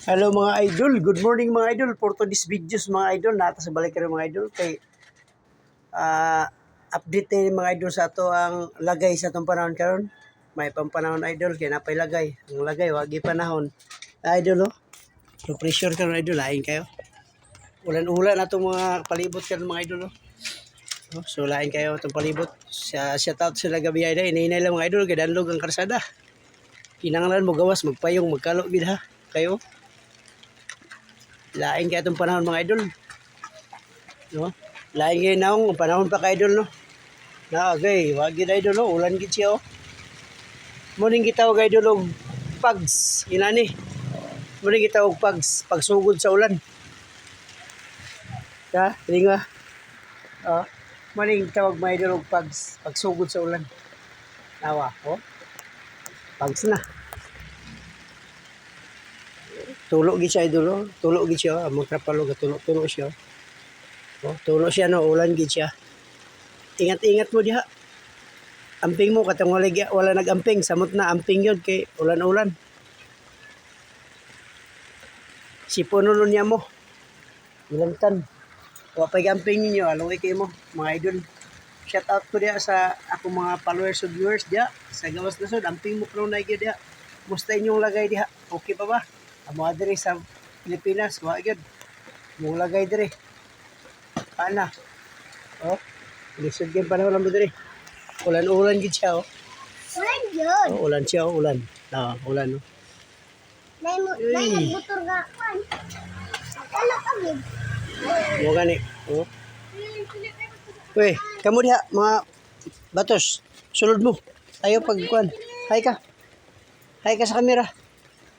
Hello mga idol, good morning mga idol. For today's videos mga idol, nata sa balik kayo mga idol kay update na mga idol sa ato ang lagay sa atong panahon karon. May pampanahon idol kay napay lagay. Ang lagay wagi panahon. Idol oh. So pressure karon idol, lain kayo. Ulan-ulan atong mga palibot karon mga idol oh. So lain kayo atong palibot. Shout out sila gabi ay inainay lang mga idol kay danlog ang karsada. Kinanglan mo gawas magpayong magkalo gid ha kayo. Lain kaya itong panahon mga idol. No? Lain kayo naong panahon pa ka idol no. Na okay, wag gid idol no, ulan gid siya oh. Muning gitawag idol og pags inani. Muning gitawag pags pagsugod sa ulan. Ta, tinga. Muning gitawag mga idol og pags pagsugod sa ulan. Nawa, oh. Pags na. Tulo gid siya idol oh. Tulo gid siya among trapalo tulo siya. Oh, tulo siya no, ulan gid siya. Ingat-ingat mo diha. Amping mo katong wala nag-amping, samot na amping yun kay ulan-ulan. Siponon niya mo. Ilantan. Wa pay amping ninyo, alaway kay mo mga idol. Shout out ko diha sa ako mga followers and viewers diha sa gawas nasod, amping mo karon na gyud diha. Musta inyong lagay diha? Okay pa ba? Amo diri sa Pilipinas, wa gyud. Mong lagay diri. Ana. Oh, lisod gyud panahon mo diri. Ulan-ulan gid siya oh. Ulan yun. Oh, ulan siya oh, ulan. Ulan oh. May motor nga kan. Ano kami? Mo gani. Oh. Uy, kamu diha mga batos. Sulod mo. Tayo pagkuan. Hi ka. Hi ka sa camera.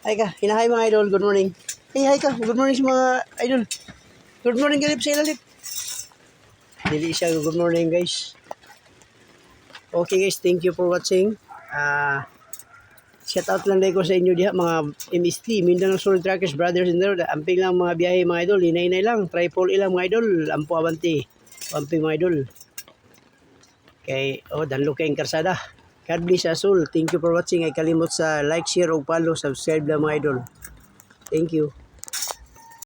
Hi ka. Hinahay mga idol. Good morning. Hey, hi ka. Good morning sa mga idol. Good morning galip sa ilalim. Dili siya good morning guys. Okay guys, thank you for watching. Shout out lang ko sa inyo diha mga MST, Mindanao Solid Truckers Brothers in there. Amping lang mga biyahe mga idol, inay lang, triple ilang mga idol, ampo abanti. Amping mga idol. Kay danlo kay karsada. God bless us all. Thank you for watching. Ay kalimot sa like, share ug follow, subscribe lang mga idol. Thank you.